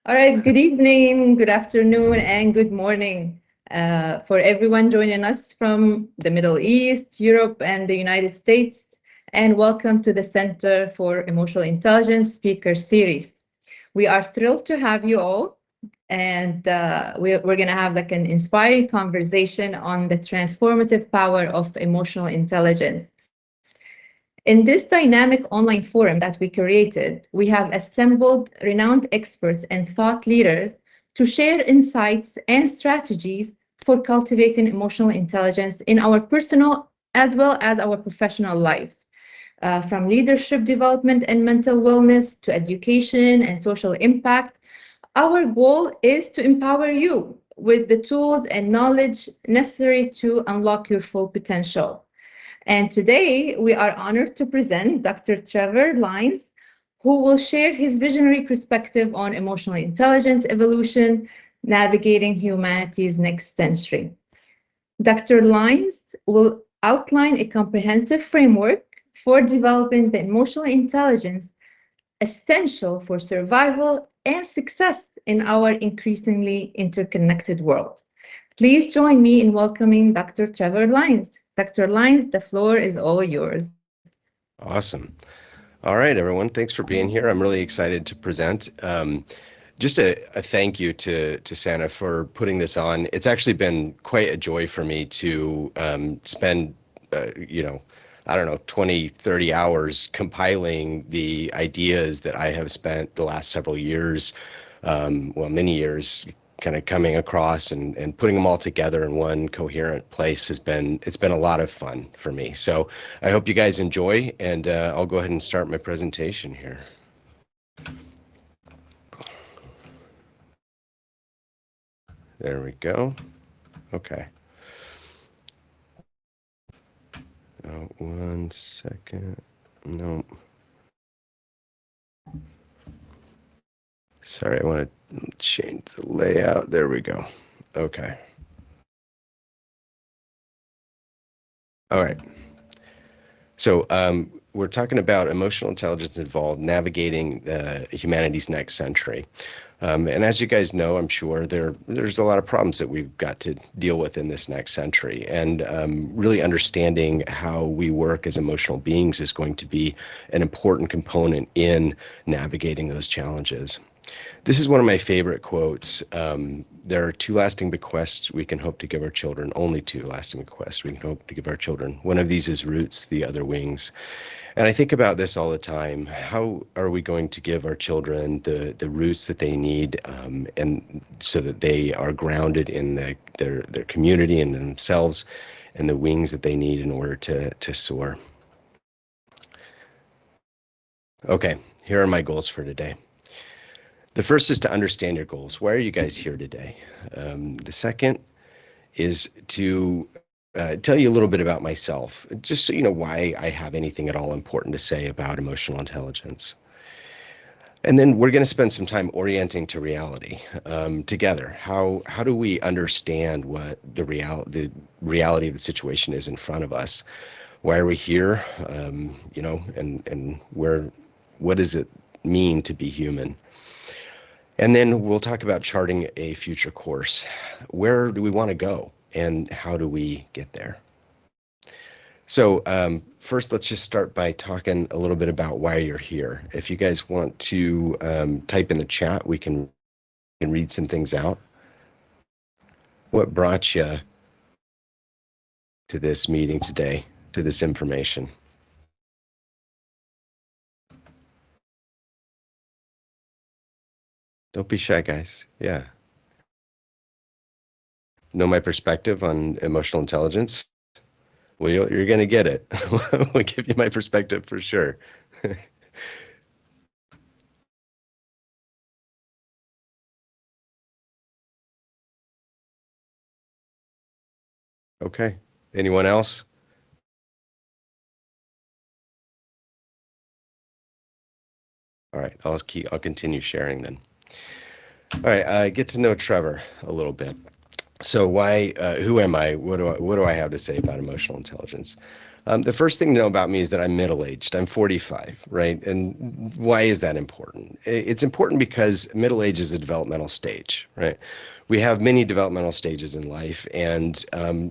All right, good evening, good afternoon, and good morning for everyone joining us from the Middle East, Europe, and the United States. And welcome to the Center for Emotional Intelligence Speaker Series. We are thrilled to have you all, and we're going to have like an inspiring conversation on the transformative power of emotional intelligence. In this dynamic online forum that we created, we have assembled renowned experts and thought leaders to share insights and strategies for cultivating emotional intelligence in our personal as well as our professional lives. From leadership development and mental wellness to education and social impact, our goal is to empower you with the tools and knowledge necessary to unlock your full potential. And today we are honored to present Dr. Trevor Lyons, who will share his visionary perspective on emotional intelligence evolution, navigating humanity's next century. Dr. Lyons will outline a comprehensive framework for developing the emotional intelligence essential for survival and success in our increasingly interconnected world. Please join me in welcoming Dr. Trevor Lyons. Dr. Lyons, the floor is all yours. Awesome. All right, everyone. Thanks for being here. I'm really excited to present. Just a thank you to Santa for putting this on. It's actually been quite a joy for me to spend, I don't know, 20, 30 hours compiling the ideas that I have spent the last several years, many years, kind of coming across and putting them all together in one coherent place it's been a lot of fun for me. So I hope you guys enjoy, and I'll go ahead and start my presentation here. There we go. Okay. 1 second. No. Sorry, I want to change the layout. There we go. Okay. All right. So we're talking about emotional intelligence involved navigating humanity's next century. And as you guys know, I'm sure there's a lot of problems that we've got to deal with in this next century. And really understanding how we work as emotional beings is going to be an important component in navigating those challenges. This is one of my favorite quotes. There are two lasting bequests we can hope to give our children, only two lasting bequests we can hope to give our children. One of these is roots, the other wings. And I think about this all the time. How are we going to give our children the roots that they need, and so that they are grounded in their community and themselves, and the wings that they need in order to soar? Okay, here are my goals for today. The first is to understand your goals. Why are you guys here today? The second is to tell you a little bit about myself, just so you know why I have anything at all important to say about emotional intelligence. And then we're going to spend some time orienting to reality together. How do we understand what the reality of the situation is in front of us? Why are we here? And what does it mean to be human? And then we'll talk about charting a future course. Where do we want to go, and how do we get there? So first, let's just start by talking a little bit about why you're here. If you guys want to type in the chat, we can read some things out. What brought you to this meeting today, to this information? Don't be shy, guys. Yeah. Know my perspective on emotional intelligence? Well, you're going to get it. I'll give you my perspective for sure. Okay. Anyone else? All right. I'll continue sharing then. All right. Get to know Trevor a little bit. So why? Who am I? What do I have to say about emotional intelligence? The first thing to know about me is that I'm middle-aged. I'm 45, right? And why is that important? It's important because middle age is a developmental stage, right? We have many developmental stages in life, and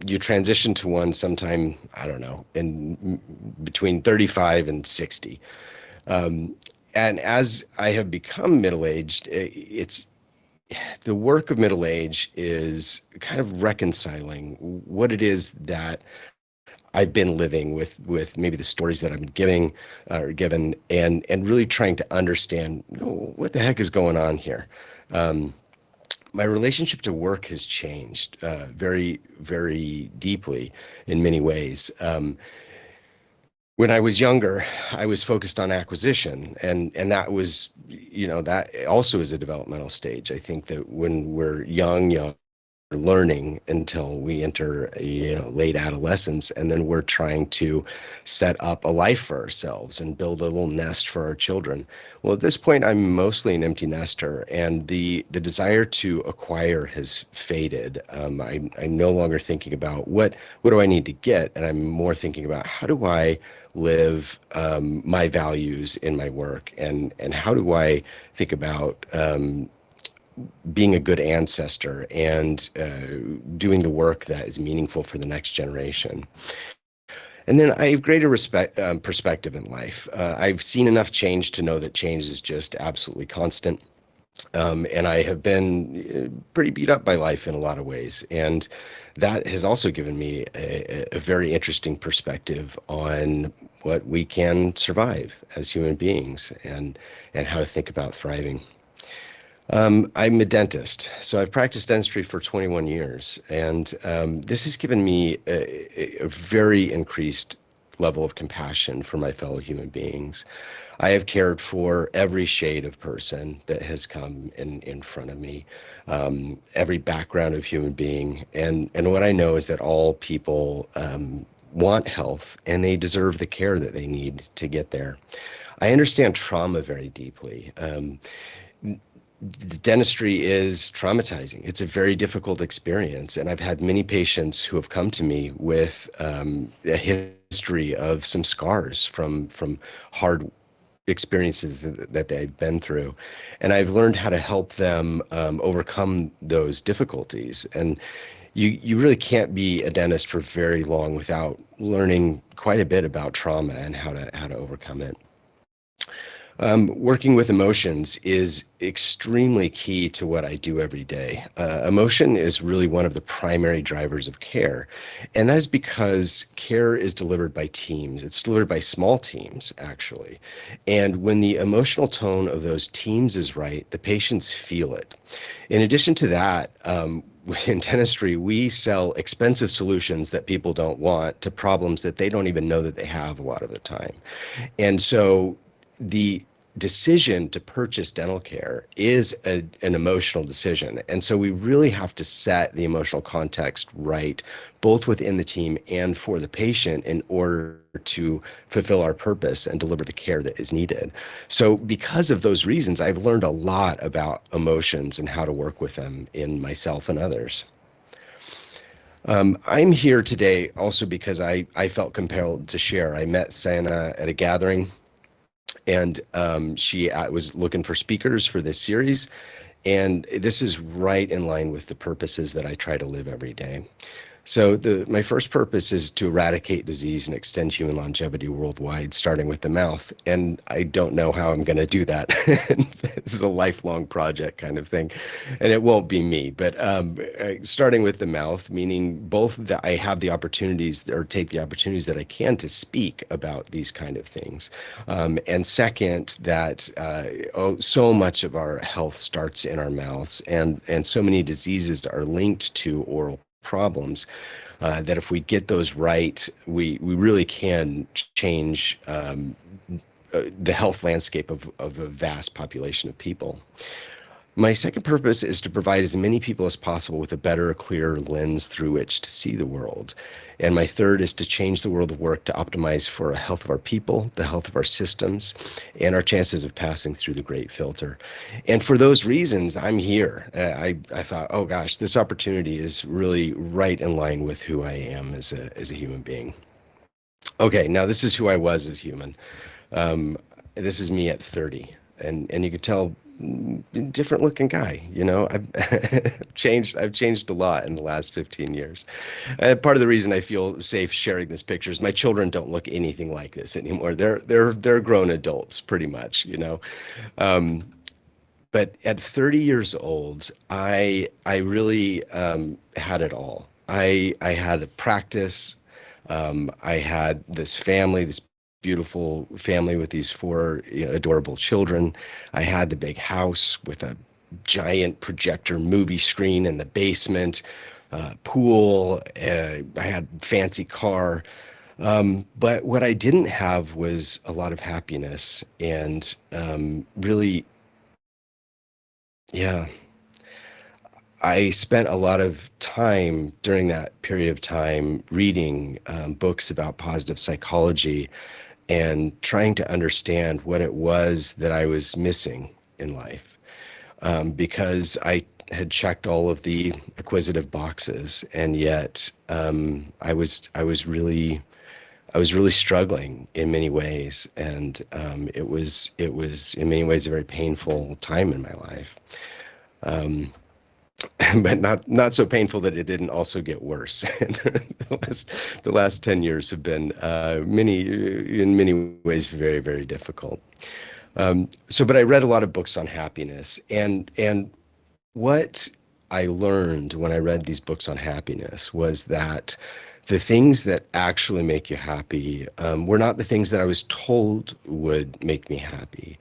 you transition to one sometime, I don't know, in between 35 and 60. Um, and as I have become middle-aged, it's the work of middle age is kind of reconciling what it is that I've been living with maybe the stories that I'm giving or given, and really trying to understand, what the heck is going on here. Um, my relationship to work has changed very, very deeply in many ways. When I was younger, I was focused on acquisition, and that was, that also is a developmental stage. I think that when we're young, learning until we enter late adolescence, and then we're trying to set up a life for ourselves and build a little nest for our children. Well, at this point I'm mostly an empty nester, and the desire to acquire has faded. I'm no longer thinking about what do I need to get, and I'm more thinking about how do I live my values in my work, and how do I think about being a good ancestor and doing the work that is meaningful for the next generation. And then I have greater perspective in life. I've seen enough change to know that change is just absolutely constant. And I have been pretty beat up by life in a lot of ways. And that has also given me a very interesting perspective on what we can survive as human beings, and how to think about thriving. I'm a dentist, so I've practiced dentistry for 21 years, and this has given me a very increased level of compassion for my fellow human beings. I have cared for every shade of person that has come in front of me, every background of human being, and what I know is that all people want health, and they deserve the care that they need to get there. I understand trauma very deeply. Dentistry is traumatizing. It's a very difficult experience, and I've had many patients who have come to me with a history of some scars from hard experiences that they've been through, and I've learned how to help them overcome those difficulties. And you really can't be a dentist for very long without learning quite a bit about trauma and how to overcome it. Working with emotions is extremely key to what I do every day. Emotion is really one of the primary drivers of care, and that is because care is delivered by teams. It's delivered by small teams, actually. And when the emotional tone of those teams is right, the patients feel it. In addition to that, in dentistry, we sell expensive solutions that people don't want to problems that they don't even know that they have a lot of the time. And so the decision to purchase dental care is an emotional decision. And so we really have to set the emotional context right, both within the team and for the patient, in order to fulfill our purpose and deliver the care that is needed. So because of those reasons, I've learned a lot about emotions and how to work with them in myself and others. I'm here today also because I felt compelled to share. I met Sana at a gathering, and she was looking for speakers for this series, and this is right in line with the purposes that I try to live every day. So my first purpose is to eradicate disease and extend human longevity worldwide, starting with the mouth. And I don't know how I'm going to do that. This is a lifelong project kind of thing, and it won't be me. But starting with the mouth, meaning both that I have the opportunities, or take the opportunities that I can to speak about these kind of things, and second, that so much of our health starts in our mouths, and so many diseases are linked to oral problems, that if we get those right, we really can change the health landscape of a vast population of people. My second purpose is to provide as many people as possible with a better, clearer lens through which to see the world. And my third is to change the world of work to optimize for the health of our people, the health of our systems, and our chances of passing through the great filter. And for those reasons, I'm here. I thought, oh gosh, this opportunity is really right in line with who I am as a human being. Okay, now this is who I was as human. Um, this is me at 30, and you could tell, different looking guy. I've changed. I've changed a lot in the last 15 years. Part of the reason I feel safe sharing this picture is my children don't look anything like this anymore. They're grown adults pretty much. Um, but at 30 years old, I really had it all. I had a practice. I had this family, this beautiful family with these four, adorable children. I had the big house with a giant projector movie screen in the basement, pool. I had fancy car. But what I didn't have was a lot of happiness and really, yeah, I spent a lot of time during that period of time reading books about positive psychology and trying to understand what it was that I was missing in life. Because I had checked all of the acquisitive boxes, and yet I was really struggling in many ways, and it was in many ways a very painful time in my life. Um, but not so painful that it didn't also get worse. The last 10 years have been in many ways very, very difficult. But I read a lot of books on happiness, and what I learned when I read these books on happiness was that the things that actually make you happy were not the things that I was told would make me happy,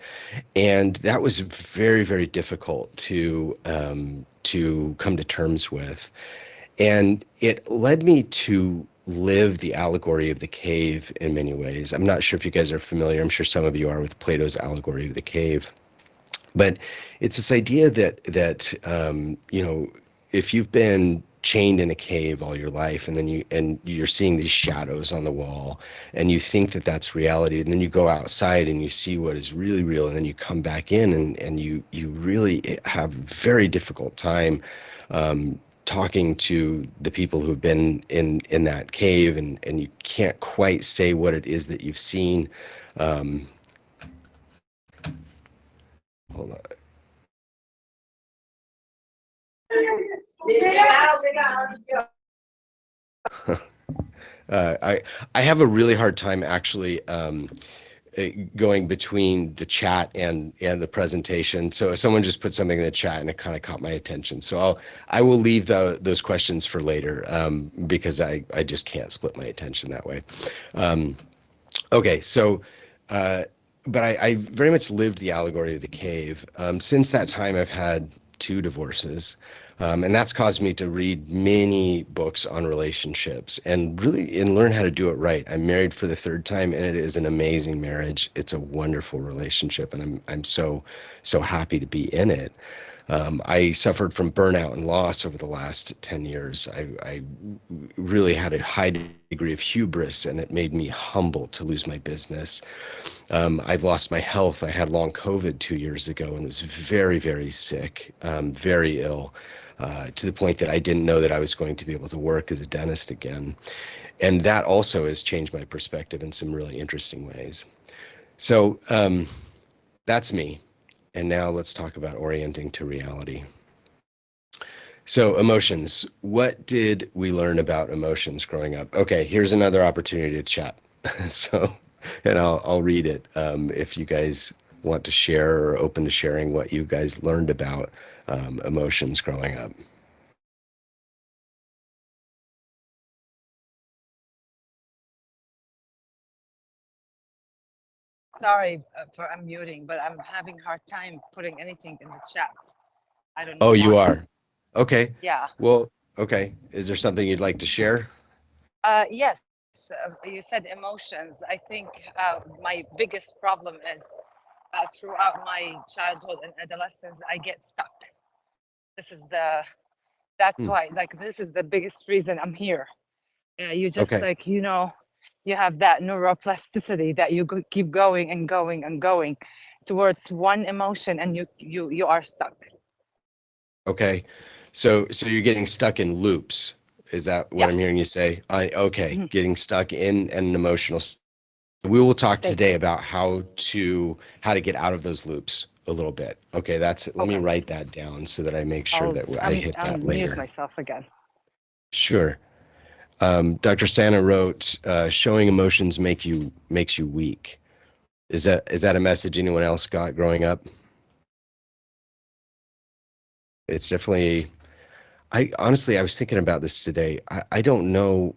and that was very, very difficult to come to terms with. And it led me to live the allegory of the cave in many ways. I'm not sure if you guys are familiar. I'm sure some of you are with Plato's allegory of the cave. But it's this idea that if you've been chained in a cave all your life, and then you're seeing these shadows on the wall, and you think that that's reality, and then you go outside and you see what is really real, and then you come back in, and you really have very difficult time talking to the people who've been in that cave, and you can't quite say what it is that you've seen. Um, Hold on. I have a really hard time actually going between the chat and the presentation. So someone just put something in the chat and it kind of caught my attention. So I will leave those questions for later because I just can't split my attention that way. Um, okay, so. Uh, but I very much lived the allegory of the cave. Since that time, I've had two divorces. And that's caused me to read many books on relationships and learn how to do it right. I'm married for the third time, and it is an amazing marriage. It's a wonderful relationship, and I'm so happy to be in it. I suffered from burnout and loss over the last 10 years. I really had a high degree of hubris, and it made me humble to lose my business. I've lost my health. I had long COVID 2 years ago and was very, very sick, very ill, to the point that I didn't know that I was going to be able to work as a dentist again. And that also has changed my perspective in some really interesting ways. So that's me. And now let's talk about orienting to reality. So emotions. What did we learn about emotions growing up? Okay, here's another opportunity to chat. So, and I'll read it if you guys want to share or open to sharing what you guys learned about emotions growing up. Sorry for unmuting, but I'm having hard time putting anything in the chat. I don't know Oh, you why. are? Okay. Yeah. Well, okay. Is there something you'd like to share? Yes. You said emotions. I think my biggest problem is throughout my childhood and adolescence, I get stuck. This is that's Hmm. why, like, this is the biggest reason I'm here. You just Okay. like, you have that neuroplasticity that you keep going and going and going towards one emotion, and you are stuck. Okay. So you're getting stuck in loops. Is that what Yeah. I'm hearing you say? Okay, Mhm. getting stuck in an emotional. We will talk Thank today you. about how to get out of those loops a little bit. Okay, let me Okay. write that down so that I make sure that I hit that Mute later. myself again. Sure. Dr. Santa wrote, "Showing emotions makes you weak." Is that a message anyone else got growing up? It's definitely. I honestly, I was thinking about this today. I don't know.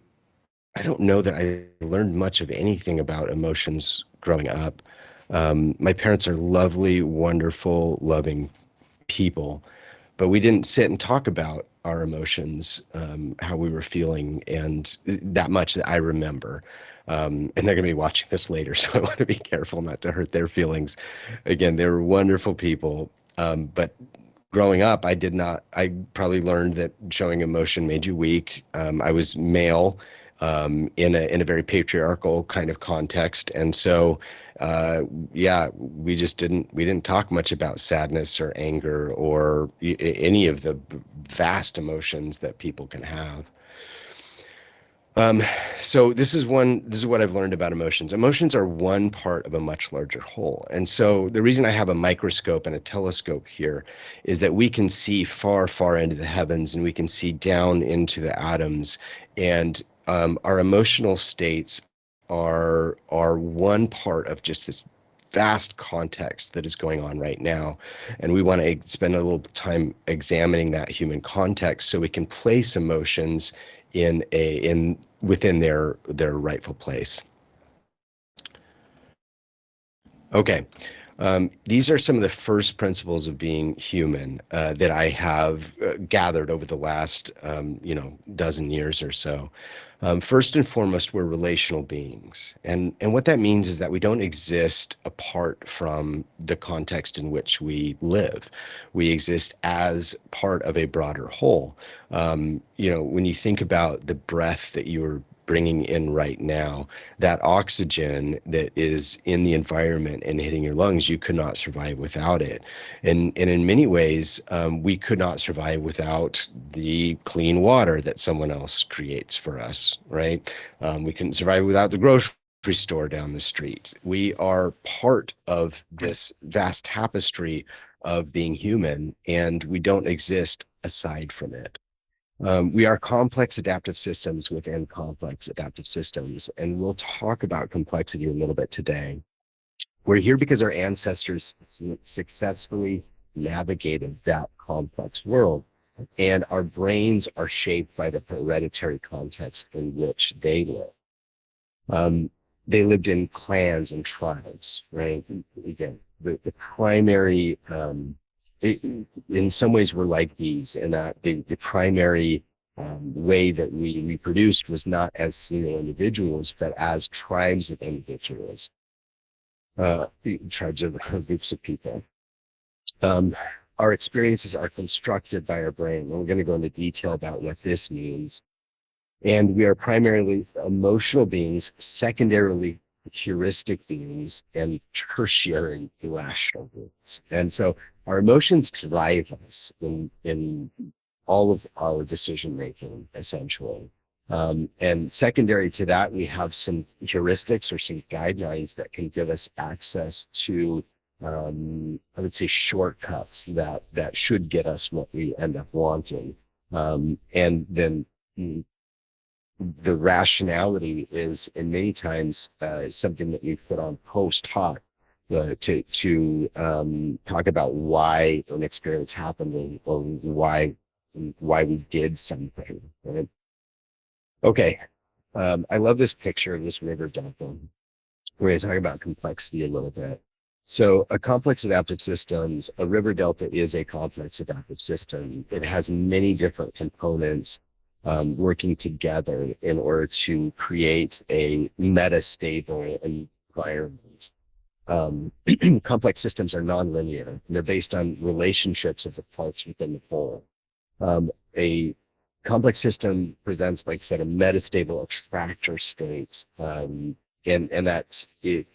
I don't know that I learned much of anything about emotions growing up. My parents are lovely, wonderful, loving people, but we didn't sit and talk about our emotions, how we were feeling, and that much that I remember. And they're going to be watching this later, so I want to be careful not to hurt their feelings. Again, they were wonderful people, but growing up, I did not. I probably learned that showing emotion made you weak. I was male, in a very patriarchal kind of context, and so yeah, we didn't talk much about sadness or anger or any of the vast emotions that people can have. Um, so this is what I've learned about emotions. Emotions are one part of a much larger whole. And so the reason I have a microscope and a telescope here is that we can see far, far into the heavens, and we can see down into the atoms. And our emotional states are one part of just this vast context that is going on right now. And we want to spend a little time examining that human context so we can place emotions in within their rightful place. Okay. These are some of the first principles of being human that I have gathered over the last, dozen years or so. First and foremost, we're relational beings, and what that means is that we don't exist apart from the context in which we live. We exist as part of a broader whole. When you think about the breath that you are bringing in right now, that oxygen that is in the environment and hitting your lungs, you could not survive without it. And in many ways, we could not survive without the clean water that someone else creates for us, right? We couldn't survive without the grocery store down the street. We are part of this vast tapestry of being human, and we don't exist aside from it. We are complex adaptive systems within complex adaptive systems, and we'll talk about complexity a little bit today. We're here because our ancestors successfully navigated that complex world, and our brains are shaped by the hereditary context in which they live. They lived in clans and tribes, right? Again, the primary, in some ways, we're like these, in that the primary way that we reproduced was not as single individuals, but as tribes of individuals, tribes of groups of people. Our experiences are constructed by our brain, and we're going to go into detail about what this means. And we are primarily emotional beings, secondarily heuristic beings, and tertiary irrational beings. And so our emotions drive us in all of our decision making, essentially. And secondary to that, we have some heuristics or some guidelines that can give us access to, I would say, shortcuts that should get us what we end up wanting. And then the rationality is, in many times, something that we put on post hoc to talk about why an experience happened or why we did something. Right? Okay, I love this picture of this river delta. We're going to talk about complexity a little bit. So a complex adaptive systems, a river delta is a complex adaptive system. It has many different components working together in order to create a metastable environment. Complex systems are nonlinear. They're based on relationships of the parts within the whole. A complex system presents, like I said, a metastable attractor state. And that's it.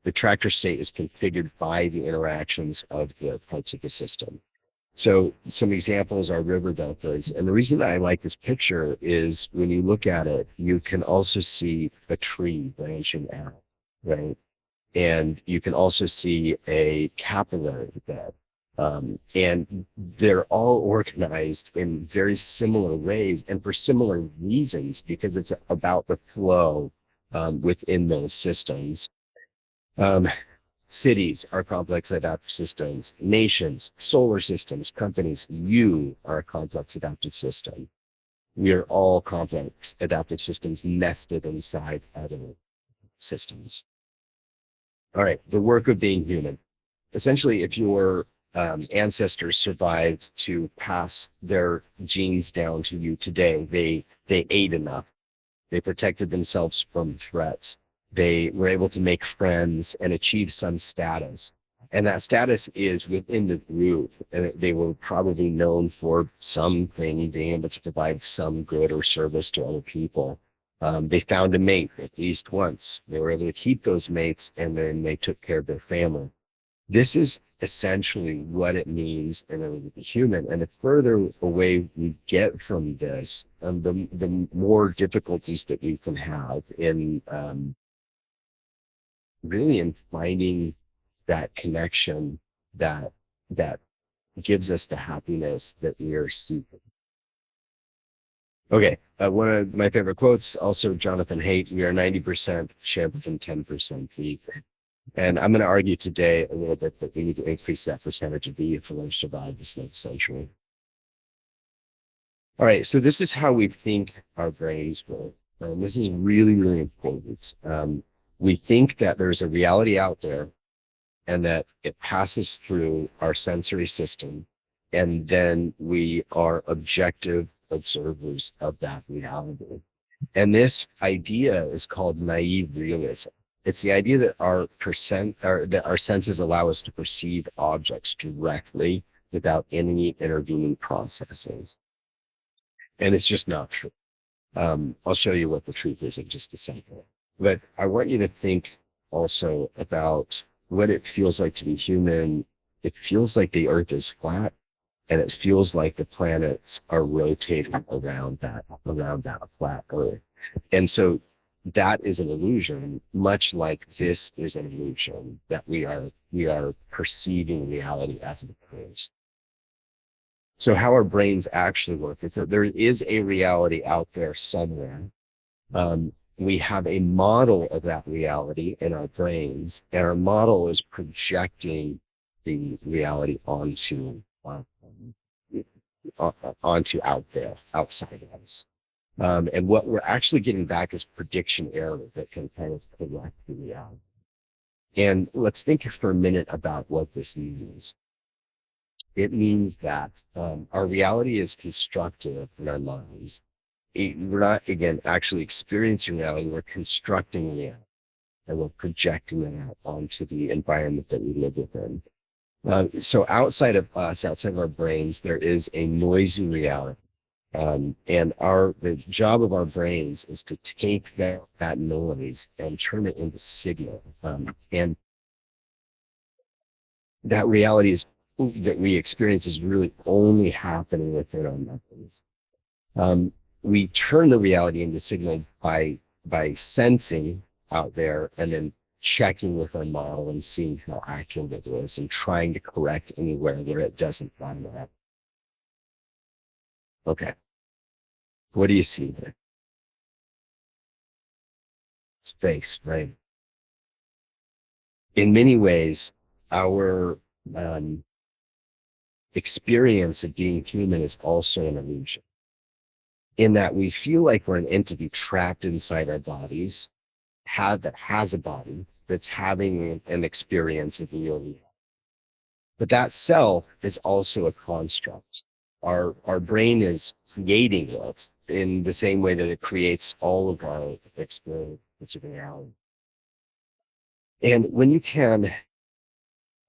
The tractor state is configured by the interactions of the parts of the system. So some examples are river deltas. And the reason I like this picture is when you look at it, you can also see a tree branching out, right? And you can also see a capillary bed. And they're all organized in very similar ways and for similar reasons, because it's about the flow within those systems. Um, Cities are complex adaptive systems. Nations, solar systems, companies, you are a complex adaptive system. We are all complex adaptive systems nested inside other systems. All right, the work of being human. Essentially, if your ancestors survived to pass their genes down to you today, they ate enough. They protected themselves from threats. They were able to make friends and achieve some status. And that status is within the group. And they were probably known for something, being able to provide some good or service to other people. They found a mate at least once. They were able to keep those mates, and then they took care of their family. This is essentially what it means in order to be human. And the further away we get from this, the more difficulties that we can have in really in finding that connection that that gives us the happiness that we are seeking. Okay, one of my favorite quotes, also Jonathan Haidt, we are 90% chimp and 10% beef. And I'm going to argue today a little bit that we need to increase that percentage of beef if we're going to survive this next century. All right, so this is how we think our brains work. And this is really, really important. We think that there's a reality out there and that it passes through our sensory system. And then we are objective observers of that reality. And this idea is called naive realism. It's the idea that that our senses allow us to perceive objects directly without any intervening processes. And it's just not true. I'll show you what the truth is in just a second. But I want you to think also about what it feels like to be human. It feels like the earth is flat, and it feels like the planets are rotating around that flat earth. And so that is an illusion, much like this is an illusion, that we are perceiving reality as it occurs. So how our brains actually work is that there is a reality out there somewhere. We have a model of that reality in our brains, and our model is projecting the reality onto out there, outside of us. And what we're actually getting back is prediction error that can kind of correct the reality. And let's think for a minute about what this means. It means that our reality is constructive in our minds. We're not, again, actually experiencing reality, we're constructing reality, and we're projecting it out onto the environment that we live within. So outside of us, outside of our brains, there is a noisy reality. And the job of our brains is to take that noise and turn it into signal. And that reality that we experience is really only happening within our minds. We turn the reality into signal by sensing out there and then checking with our model and seeing how accurate it is and trying to correct anywhere where it doesn't line up. Okay. What do you see there? Space, right? In many ways, our experience of being human is also an illusion, in that we feel like we're an entity trapped inside our bodies, that has a body, that's having an experience of reality. But that self is also a construct. Our brain is creating it in the same way that it creates all of our experience of reality. And when you can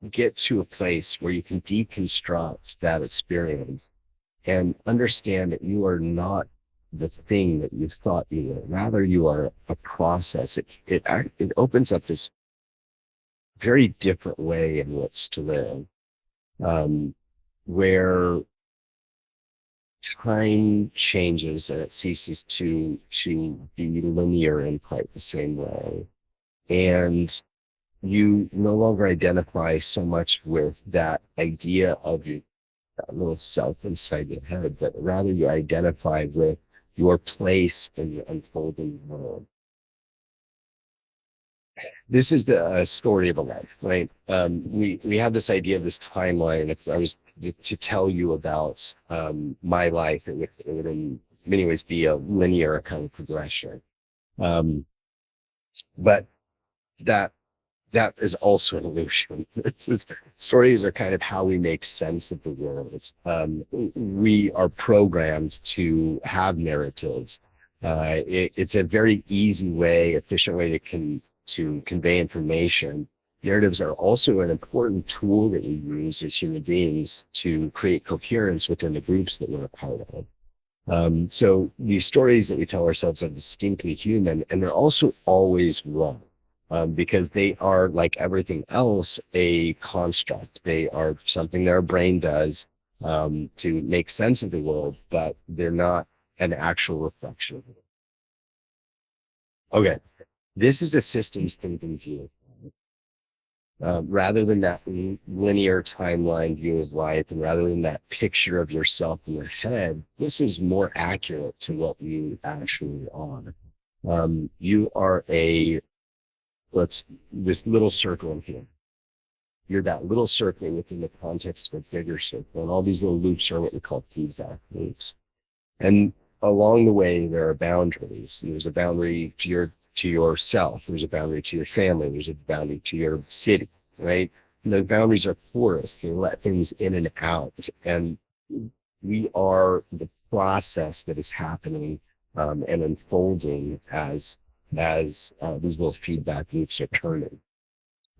get to a place where you can deconstruct that experience and understand that you are not the thing that you thought you were, rather you are a process, it opens up this very different way in which to live. where time changes and it ceases to be linear in quite the same way. And you no longer identify so much with that idea of your that little self inside your head, but rather you identify with your place in the unfolding world. This is the story of a life, right? We have this idea of this timeline. If I was to tell you about my life, it would in many ways be a linear kind of progression. Um, but that that is also an illusion. Stories are kind of how we make sense of the world. We are programmed to have narratives. It's a very easy way, efficient way to convey information. Narratives are also an important tool that we use as human beings to create coherence within the groups that we're a part of. So these stories that we tell ourselves are distinctly human, and they're also always wrong. Because they are, like everything else, a construct. They are something that our brain does to make sense of the world, but they're not an actual reflection of it. Okay, this is a systems thinking view. Rather than that linear timeline view of life, and rather than that picture of yourself in your head, this is more accurate to what you actually are. You are this little circle in here. You're that little circle within the context of a bigger circle. And all these little loops are what we call feedback loops. And along the way, there are boundaries. There's a boundary to yourself. There's a boundary to your family. There's a boundary to your city, right? And those boundaries are porous. They let things in and out. And we are the process that is happening and unfolding as these little feedback loops are turning.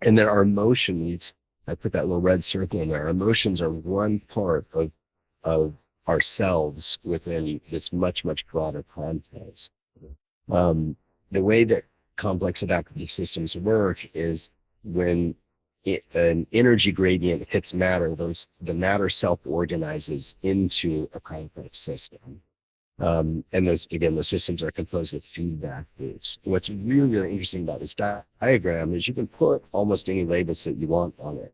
And then our emotions, I put that little red circle in there. Our emotions are one part of ourselves within this much, much broader context. The way that complex adaptive systems work is when an energy gradient hits matter, the matter self-organizes into a complex system. And the systems are composed of feedback loops. What's really, really interesting about this diagram is you can put almost any labels that you want on it.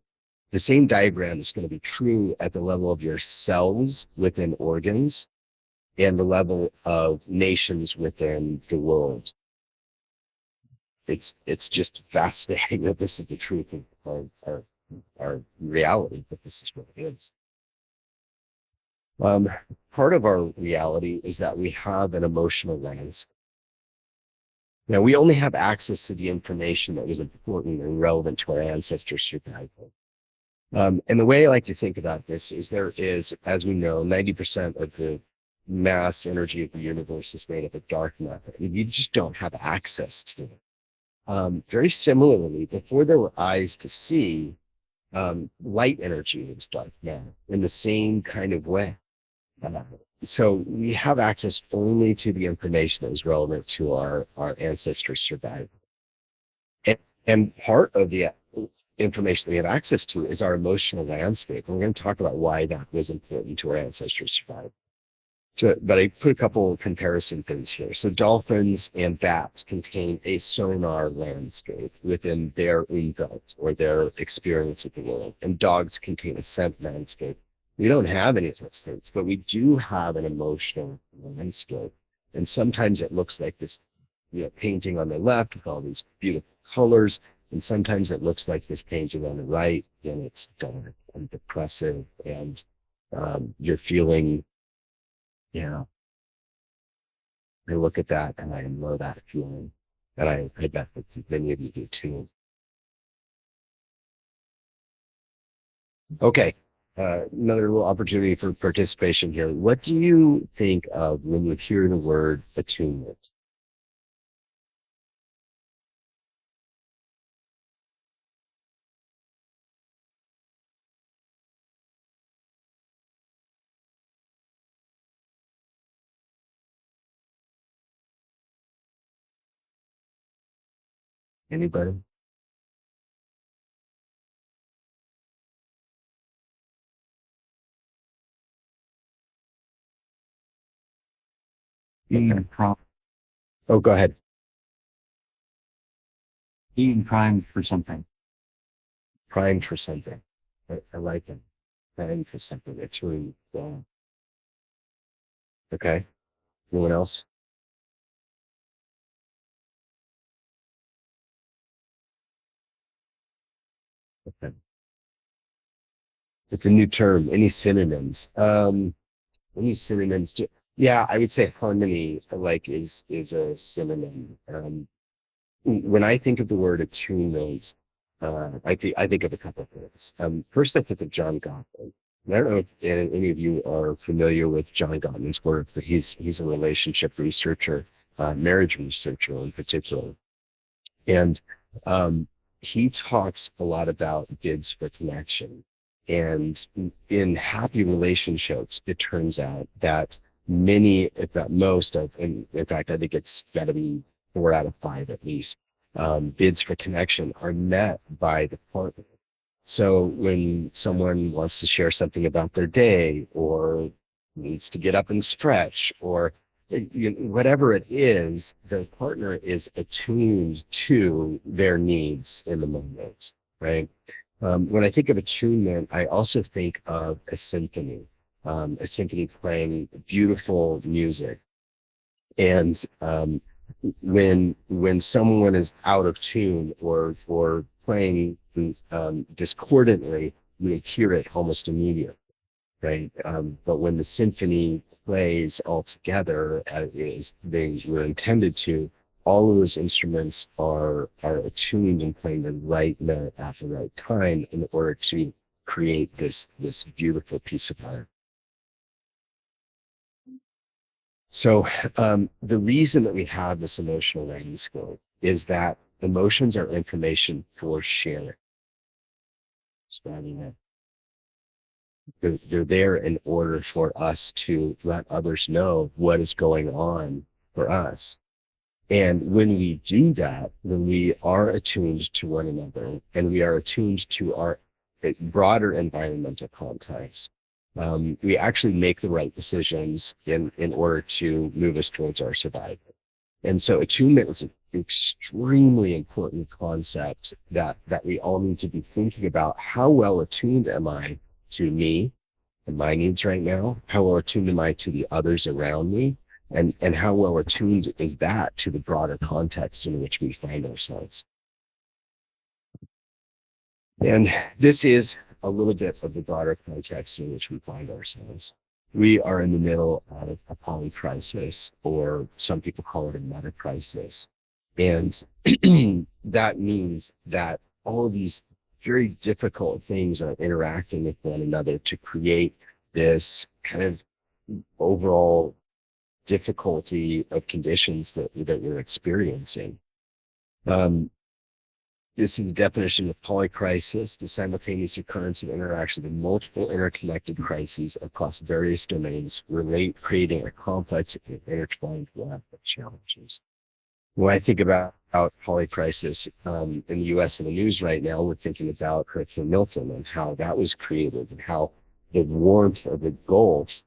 The same diagram is going to be true at the level of your cells within organs and the level of nations within the world. It's just fascinating that this is the truth of our reality, but this is what it is. Part of our reality is that we have an emotional lens. Now, we only have access to the information that was important and relevant to our ancestors' survival. And the way I like to think about this is there is, as we know, 90% of the mass energy of the universe is made up of dark matter. You just don't have access to it. Very similarly, before there were eyes to see, light energy was dark matter in the same kind of way. So we have access only to the information that is relevant to our ancestors' survival. And part of the information that we have access to is our emotional landscape. And we're going to talk about why that was important to our ancestors' survival. So, but I put a couple of comparison things here. So dolphins and bats contain a sonar landscape within their inbelt or their experience of the world. And dogs contain a scent landscape. We don't have any of those things, but we do have an emotional landscape. And sometimes it looks like this, painting on the left with all these beautiful colors. And sometimes it looks like this painting on the right, and it's dark and depressive, and you're feeling, I look at that and I know that feeling, and I bet that many of you do too. Okay, another little opportunity for participation here. What do you think of when you hear the word attunement? Anybody? Being prompt, Oh, go ahead. being primed for something. Primed for something. I like it. Primed for something. It's really, okay. Anyone else? Okay. It's a new term. Any synonyms? Any synonyms? Yeah, I would say harmony, like, is a synonym. When I think of the word attunement, I think of a couple of things. First, I think of John Gottman. And I don't know if any of you are familiar with John Gottman's work, but he's a relationship researcher, marriage researcher in particular, and um, he talks a lot about bids for connection. And in happy relationships, it turns out that many, if not most of, and in fact, I think it's got to be 4 out of 5 at least, bids for connection are met by the partner. So when someone wants to share something about their day or needs to get up and stretch or whatever it is, the partner is attuned to their needs in the moment, right? When I think of attunement, I also think of a symphony playing beautiful music. And when someone is out of tune or playing discordantly, we hear it almost immediately, right? But when the symphony plays all together as they were intended to, all of those instruments are attuned and playing the right note at the right time in order to create this beautiful piece of art. So the reason that we have this emotional writing skill is that emotions are information for sharing. Spreading it. They're there in order for us to let others know what is going on for us. And when we do that, when we are attuned to one another and we are attuned to our broader environmental context, we actually make the right decisions in order to move us towards our survival. And so attunement is an extremely important concept that we all need to be thinking about. How well attuned am I to me and my needs right now? How well attuned am I to the others around me? And how well attuned is that to the broader context in which we find ourselves? And this is a little bit of the broader context in which we find ourselves. We are in the middle of a poly crisis, or some people call it a meta crisis. And that means that all of these very difficult things are interacting with one another to create this kind of overall difficulty of conditions that we're experiencing. This is the definition of polycrisis, the simultaneous occurrence of interaction of multiple interconnected crises across various domains, creating a complex and intertwined web of challenges. When I think about polycrisis in the U.S. and the news right now, we're thinking about Hurricane Milton and how that was created and how the warmth of the Gulf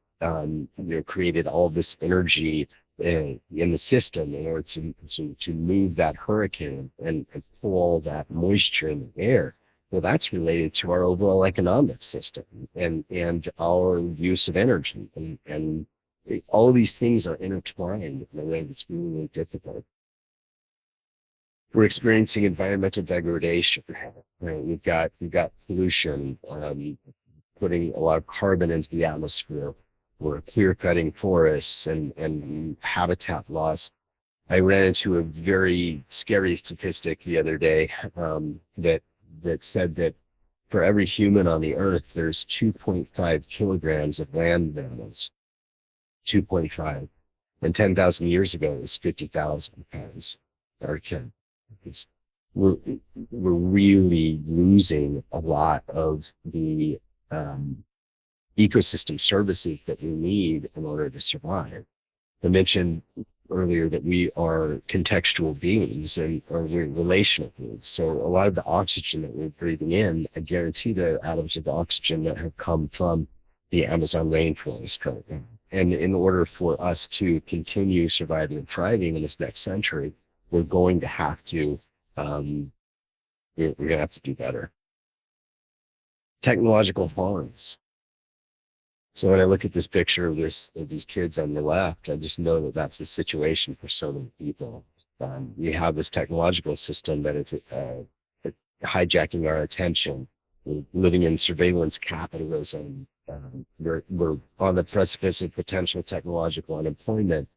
created all this energy in the system in order to move that hurricane and pull all that moisture in the air. Well, that's related to our overall economic system and our use of energy. And all of these things are intertwined in a way that's really, really difficult. We're experiencing environmental degradation. Right? We've got pollution, putting a lot of carbon into the atmosphere. We're clear-cutting forests and habitat loss. I ran into a very scary statistic the other day that said that for every human on the earth, there's 2.5 kilograms of land mammals. 2.5. And 10,000 years ago, it was 50,000 pounds. We're really losing a lot of the ecosystem services that we need in order to survive. I mentioned earlier that we are contextual beings or we're relational beings. So a lot of the oxygen that we're breathing in, I guarantee the atoms of oxygen that have come from the Amazon rainforest right now. And in order for us to continue surviving and thriving in this next century, we're going to have to, we're going to have to do better. Technological harms. So when I look at this picture of these kids on the left, I just know that that's the situation for so many people. We have this technological system that is hijacking our attention. We're living in surveillance capitalism. We're on the precipice of potential technological unemployment.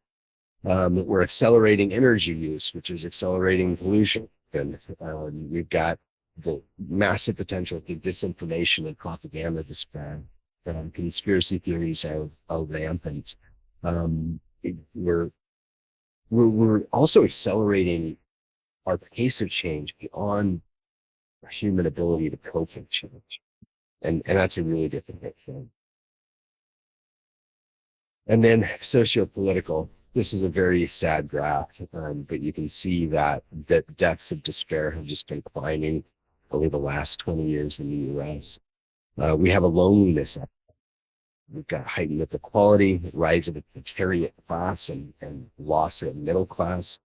We're accelerating energy use, which is accelerating pollution. And we've got the massive potential for disinformation and propaganda to spread. Conspiracy theories are rampant. We're also accelerating our pace of change beyond our human ability to cope with change. And that's a really difficult thing. And then socio-political. This is a very sad graph, but you can see that deaths of despair have just been climbing over the last 20 years in the US. We have a loneliness. We've got heightened inequality, rise of a precariat class and loss of middle class,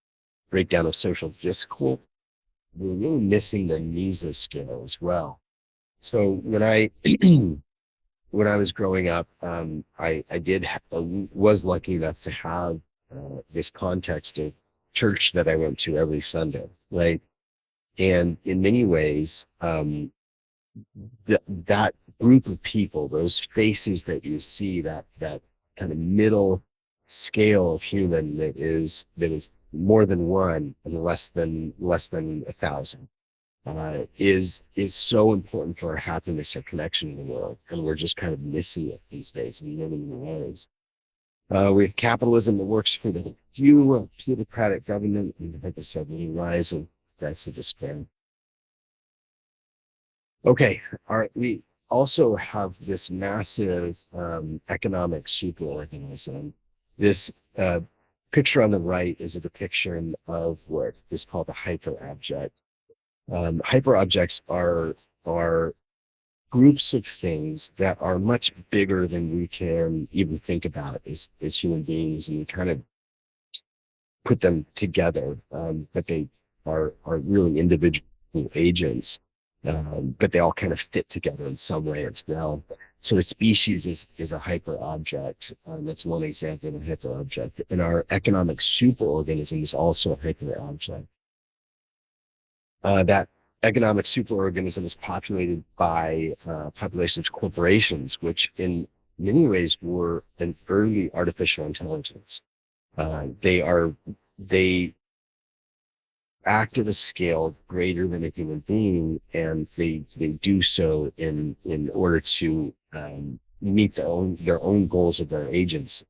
breakdown of social discord. We're really missing the mesosphere as well. So when I when I was growing up, I was lucky enough to have this context of church that I went to every Sunday, right? And in many ways, that group of people, those faces that you see, that kind of middle scale of human that is more than one and less than 1,000. Is so important for our happiness, our connection in the world, and we're just kind of missing it these days in many ways. We have capitalism that works for the few, a plutocratic government, and like I said, the rise of deaths of despair. Okay, we also have this massive economic superorganism. This picture on the right is a depiction of what is called a hyperobject. Hyperobjects are groups of things that are much bigger than we can even think about as human beings, and we kind of put them together, but they are really individual agents, but they all kind of fit together in some way as well. So a species is a hyperobject. That's one example of a hyperobject. And our economic superorganism is also a hyperobject. That economic superorganism is populated by populations of corporations, which in many ways were an early artificial intelligence. They act at a scale greater than a human being, and they do so in order to meet their own goals of their agents.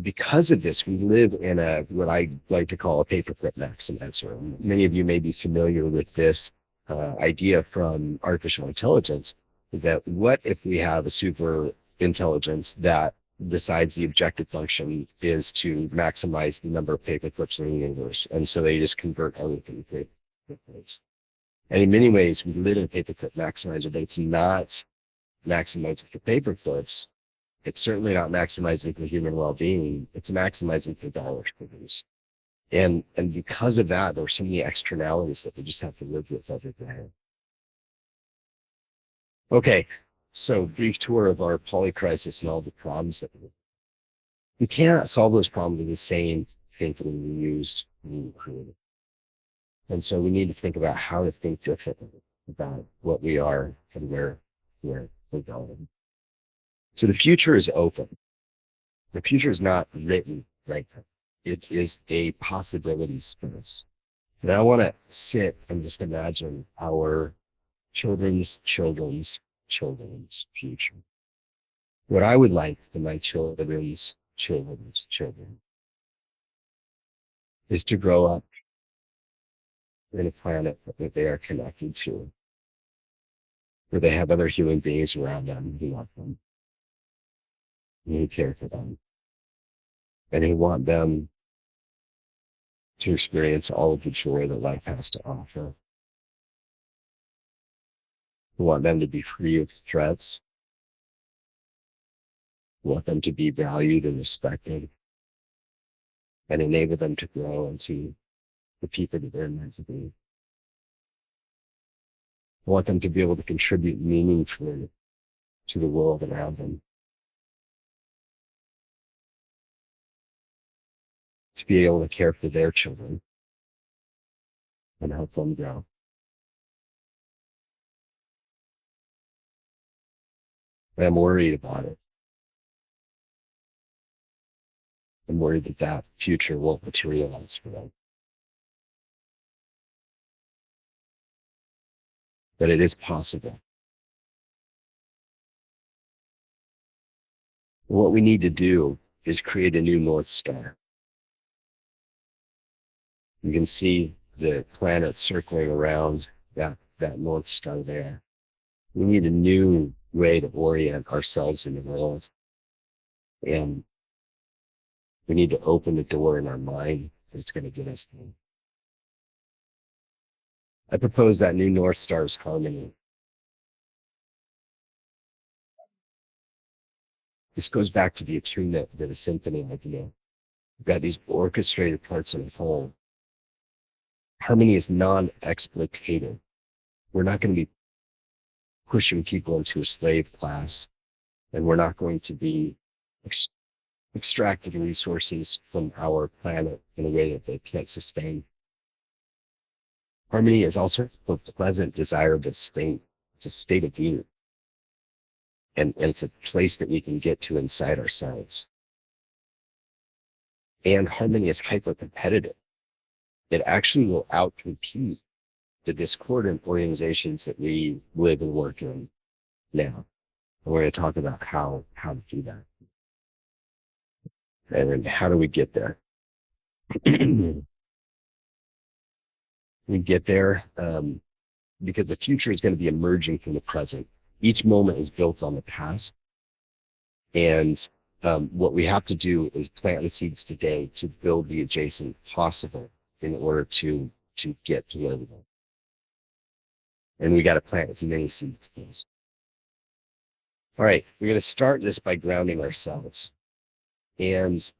Because of this, we live in what I like to call a paperclip maximizer. Many of you may be familiar with this idea from artificial intelligence, is that what if we have a super intelligence that decides the objective function is to maximize the number of paperclips in the universe, and so they just convert everything to paperclips. And in many ways, we live in a paperclip maximizer, but it's not maximizing for paperclips. It's certainly not maximizing for human well-being. It's maximizing for dollars produced. And because of that, there are so many externalities that we just have to live with every day. Okay, so brief tour of our polycrisis and all the problems that we cannot solve those problems with the same thinking we used when we created. And so we need to think about how to think differently about what we are and where we're going. So the future is open. The future is not written right now. It is a possibility space. And I want to sit and just imagine our children's children's children's future. What I would like for my children's children's children is to grow up in a planet that they are connected to, where they have other human beings around them who love them, who care for them, and who want them to experience all of the joy that life has to offer. Who want them to be free of threats, We want them to be valued and respected and enable them to grow into the people that they're meant to be. I want them to be able to contribute meaningfully to the world around them. To be able to care for their children and help them grow. And I'm worried about it. I'm worried that that future won't materialize for them. But it is possible. What we need to do is create a new North Star. You can see the planet circling around that North Star there. We need a new way to orient ourselves in the world. And we need to open the door in our mind that's going to get us there. I propose that new North Star is harmony. This goes back to the attunement that a symphony idea. We've got these orchestrated parts in a whole. Harmony is non-exploitative. We're not going to be pushing people into a slave class, and we're not going to be extracting resources from our planet in a way that they can't sustain. Harmony is also a pleasant, desirable state. It's a state of being. And it's a place that we can get to inside ourselves. And harmony is hyper-competitive. It actually will out-compete the discordant organizations that we live and work in now. And we're going to talk about how to do that. And then how do we get there? We get there because the future is going to be emerging from the present. Each moment is built on the past. And what we have to do is plant the seeds today to build the adjacent possible in order to get to where we go. And we got to plant as many seeds as possible. All right, we're going to start this by grounding ourselves. And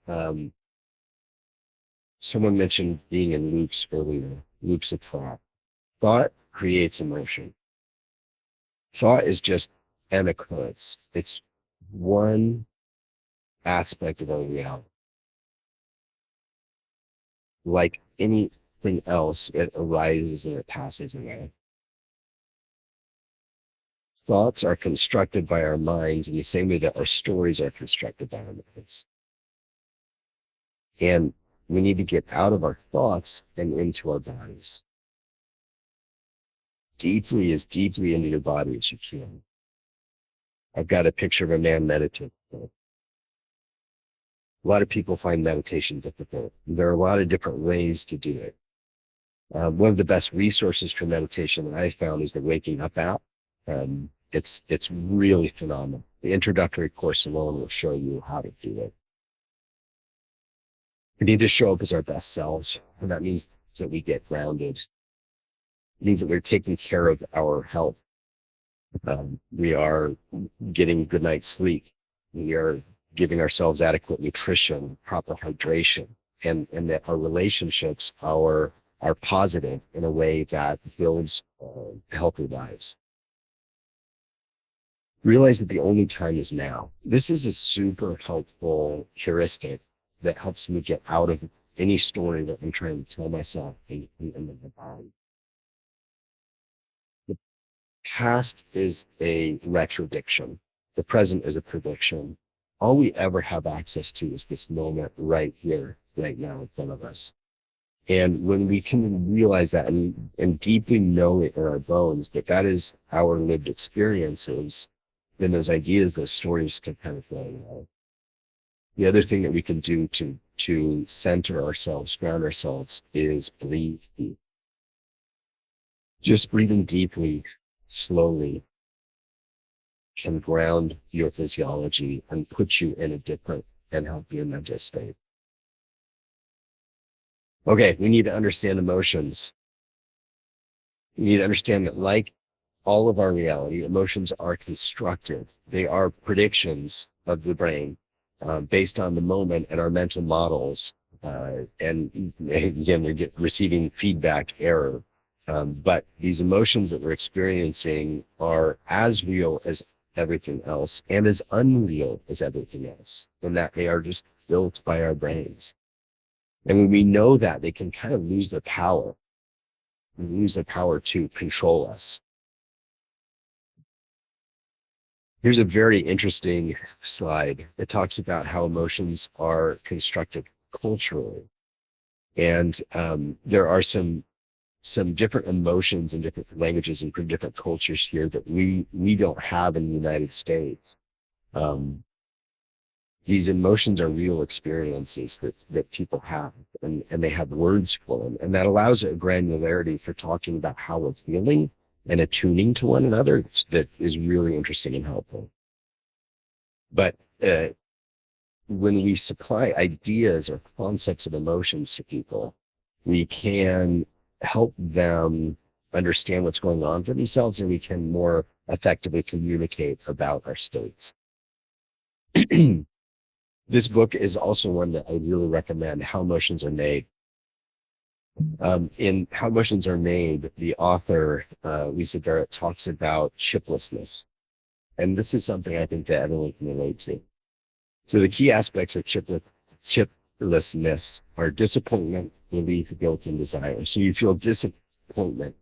someone mentioned being in loops earlier, loops of thought. Thought creates emotion. Thought is just an occurrence. It's one aspect of our reality. Like anything else, it arises and it passes away. Thoughts are constructed by our minds in the same way that our stories are constructed by our minds. And we need to get out of our thoughts and into our bodies. As deeply into your body as you can. I've got a picture of a man meditating. A lot of people find meditation difficult. There are a lot of different ways to do it. One of the best resources for meditation that I found is the Waking Up app. It's really phenomenal. The introductory course alone will show you how to do it. We need to show up as our best selves, and that means that we get grounded. It means that we're taking care of our health. We are getting good night's sleep. We are giving ourselves adequate nutrition, proper hydration, and that our relationships are positive in a way that builds healthy lives. Realize that the only time is now. This is a super helpful heuristic that helps me get out of any story that I'm trying to tell myself in my body. The past is a retrodiction. The present is a prediction. All we ever have access to is this moment right here, right now in front of us. And when we can realize that and deeply know it in our bones, that is our lived experiences, then those ideas, those stories can kind of go away. The other thing that we can do to center ourselves, ground ourselves, is breathe deep. Just breathing deeply, slowly, can ground your physiology and put you in a different and healthier mental state. Okay, we need to understand emotions. We need to understand that like all of our reality. Emotions are constructive. They are predictions of the brain based on the moment and our mental models. And again, we're receiving feedback error. But these emotions that we're experiencing are as real as everything else and as unreal as everything else, in that they are just built by our brains. And when we know that, they can kind of lose their power, to control us. Here's a very interesting slide that talks about how emotions are constructed culturally. And there are some different emotions in different languages and from different cultures here that we don't have in the United States. These emotions are real experiences that people have, and they have words for them. And that allows a granularity for talking about how we're feeling and attuning to one another that is really interesting and helpful. But when we supply ideas or concepts of emotions to people, we can help them understand what's going on for themselves, and we can more effectively communicate about our states. This book is also one that I really recommend, How Emotions Are Made. In How Emotions Are Made, the author, Lisa Barrett, talks about chiplessness. And this is something I think that everyone can relate to. So the key aspects of chiplessness are disappointment, relief, guilt, and desire. So you feel disappointment,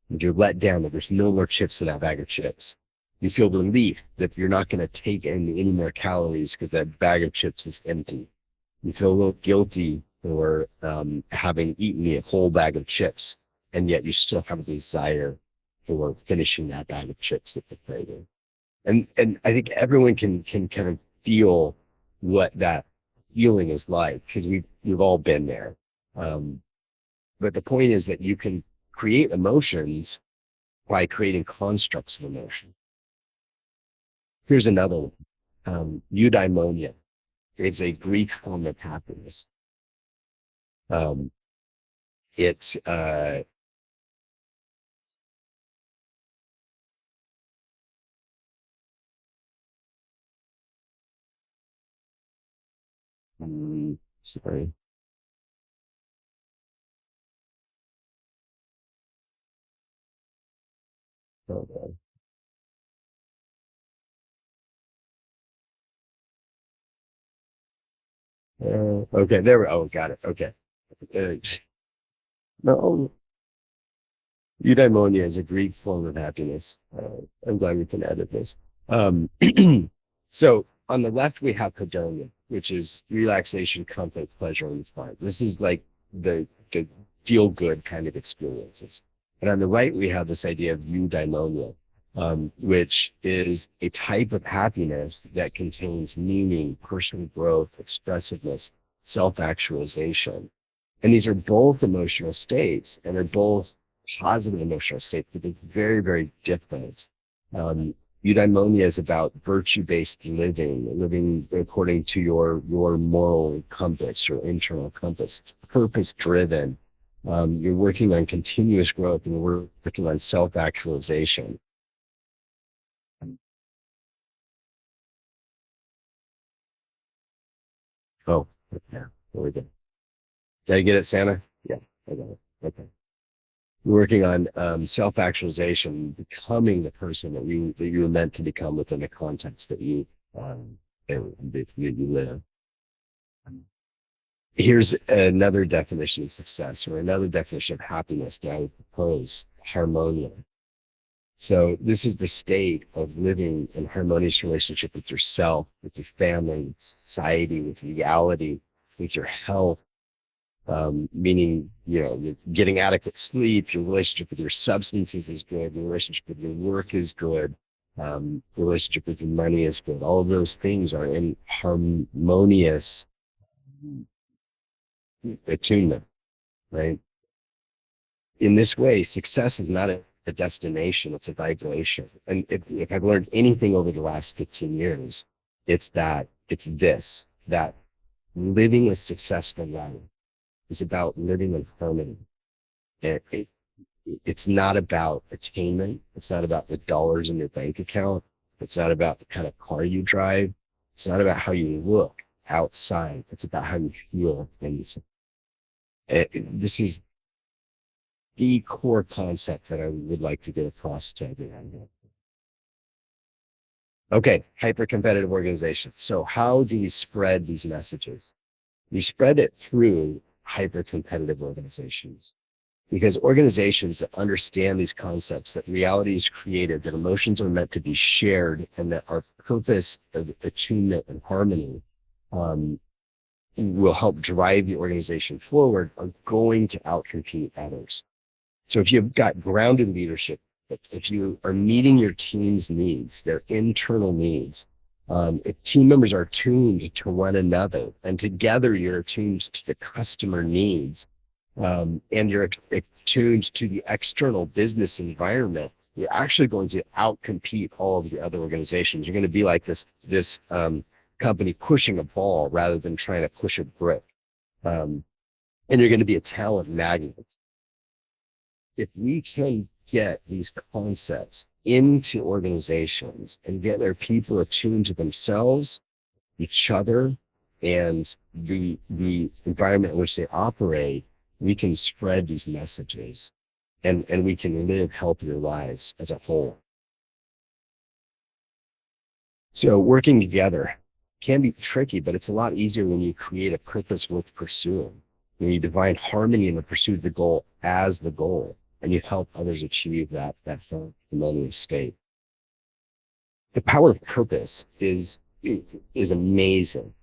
you're let down that there's no more chips in that bag of chips. You feel relief that you're not going to take in any more calories because that bag of chips is empty. You feel a little guilty for having eaten a whole bag of chips, and yet you still have a desire for finishing that bag of chips that you're craving. And I think everyone can kind of feel what that feeling is like, because we've all been there. But the point is that you can create emotions by creating constructs of emotion. Here's another one. Eudaimonia. It's a Greek form of happiness. It's sorry. Okay. Okay, there we oh, got it. Okay. Uh, no, eudaimonia is a Greek form of happiness. I'm glad we can edit this. Um, so on the left, we have hedonia, which is relaxation, comfort, pleasure, and fun. This is like the feel good kind of experiences. And on the right, we have this idea of eudaimonia, which is a type of happiness that contains meaning, personal growth, expressiveness, self-actualization. And these are both emotional states, and they're both positive emotional states, but they're very, very different. Eudaimonia is about virtue-based living according to your moral compass, your internal compass, purpose-driven. You're working on continuous growth, and we're working on self-actualization. Oh, yeah, there we go. Did I get it, Santa? Yeah, I got it. Okay. We're working on self-actualization, becoming the person that you were meant to become within the context that you live. Here's another definition of success, or another definition of happiness that I would propose: harmonia. So this is the state of living in harmonious relationship with yourself, with your family, with society, with reality, with your health. Meaning, you're getting adequate sleep, your relationship with your substances is good, your relationship with your work is good, your relationship with your money is good. All of those things are in harmonious attunement, right? In this way, success is not a destination, it's a vibration. And if I've learned anything over the last 15 years, it's that living a successful life is about living in harmony. it's not about attainment. It's not about the dollars in your bank account. It's not about the kind of car you drive. It's not about how you look outside. It's about how you feel inside. This is the core concept that I would like to get across to everyone. Okay, hyper-competitive organizations. So how do you spread these messages? We spread it through hyper-competitive organizations, because organizations that understand these concepts, that reality is created, that emotions are meant to be shared, and that our purpose of attunement and harmony will help drive the organization forward, are going to outcompete others. So if you've got grounded leadership, if you are meeting your team's needs, their internal needs, if team members are tuned to one another, and together you're attuned to the customer needs, and you're attuned to the external business environment, you're actually going to outcompete all of the other organizations. You're going to be like this company pushing a ball rather than trying to push a brick. And you're going to be a talent magnet. If we can get these concepts into organizations and get their people attuned to themselves, each other, and the environment in which they operate, we can spread these messages, and we can live healthier lives as a whole. So working together can be tricky, but it's a lot easier when you create a purpose worth pursuing, when you define harmony in the pursuit of the goal as the goal, and you help others achieve that harmonious state. The power of purpose is amazing.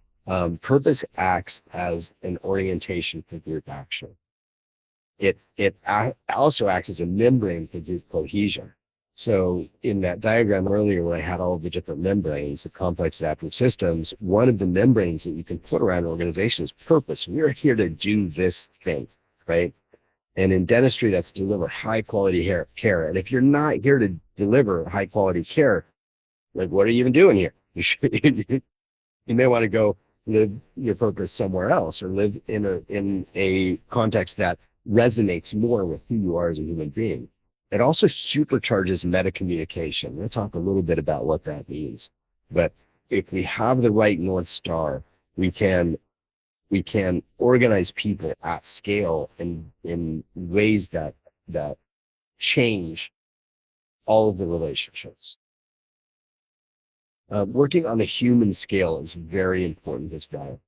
Purpose acts as an orientation for group action. It also acts as a membrane for group cohesion. So in that diagram earlier where I had all of the different membranes of complex adaptive systems, one of the membranes that you can put around an organization is purpose. We're here to do this thing, right? And in dentistry, that's deliver high quality care. And if you're not here to deliver high quality care, like, what are you even doing here? You may want to go live your purpose somewhere else, or live in a context that resonates more with who you are as a human being. It also supercharges meta communication. We'll talk a little bit about what that means. But if we have the right North Star, we can organize people at scale in ways that change all of the relationships. Working on a human scale is very important as well.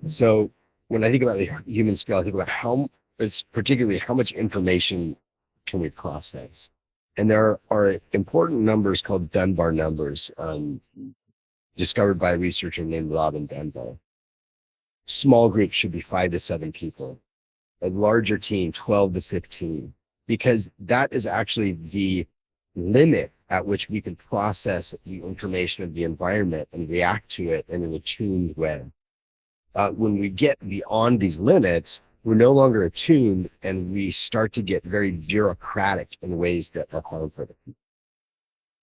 So when I think about the human scale, I think about particularly how much information can we process. And there are important numbers called Dunbar numbers, discovered by a researcher named Robin Dunbar. Small groups should be 5 to 7 people. A larger team, 12 to 15, because that is actually the limit at which we can process the information of the environment and react to it in an attuned way. When we get beyond these limits, we're no longer attuned, and we start to get very bureaucratic in ways that are harmful.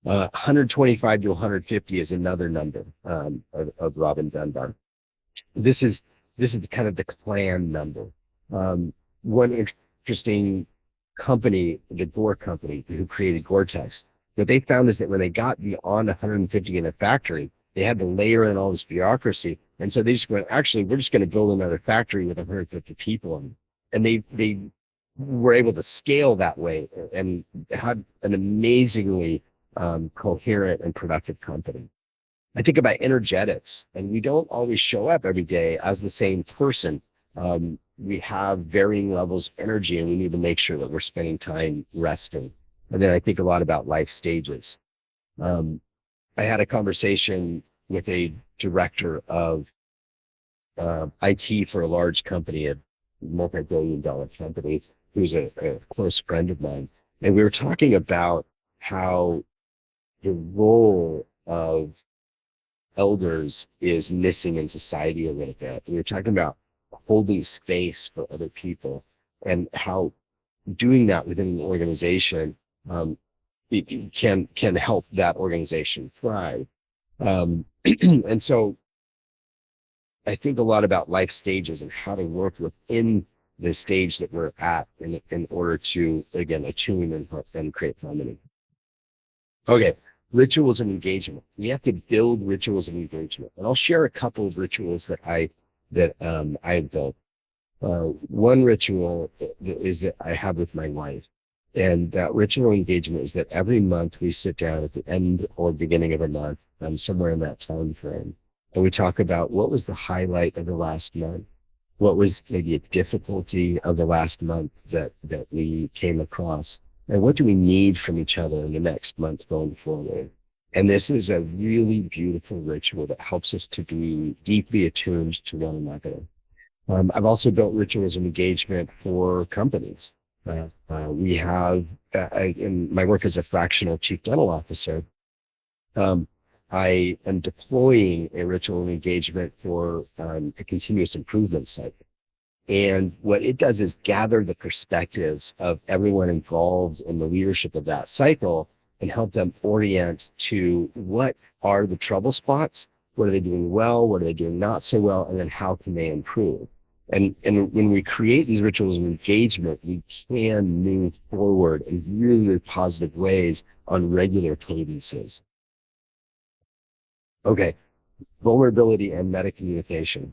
125 to 150 is another number of Robin Dunbar. This is kind of the clan number. One interesting company, the Gore company, who created Gore-Tex, what they found is that when they got beyond 150 in a factory, they had to layer in all this bureaucracy. And so they just went, actually, we're just going to build another factory with 150 people. And they were able to scale that way and had an amazingly coherent and productive company. I think about energetics, and we don't always show up every day as the same person. We have varying levels of energy, and we need to make sure that we're spending time resting. And then I think a lot about life stages. I had a conversation with a director of IT for a large company, a multi-billion-dollar company, who's a close friend of mine. And we were talking about how the role of elders is missing in society a little bit. We were talking about holding space for other people, and how doing that within an organization it can help that organization thrive. And so I think a lot about life stages and how to work within the stage that we're at in order to, again, attune and create harmony. Okay, rituals and engagement. We have to build rituals and engagement. And I'll share a couple of rituals that I've built. One ritual is that I have with my wife. And that ritual engagement is that every month we sit down at the end or beginning of a month, somewhere in that time frame, and we talk about what was the highlight of the last month, what was maybe a difficulty of the last month that we came across, and what do we need from each other in the next month going forward. And this is a really beautiful ritual that helps us to be deeply attuned to one another. I've also built rituals of engagement for companies. We have, in my work as a fractional chief dental officer, I am deploying a ritual of engagement for a continuous improvement cycle. And what it does is gather the perspectives of everyone involved in the leadership of that cycle and help them orient to what are the trouble spots, what are they doing well, what are they doing not so well, and then how can they improve. And when we create these rituals of engagement, we can move forward in really, really positive ways on regular cadences. Okay, vulnerability and meta communication.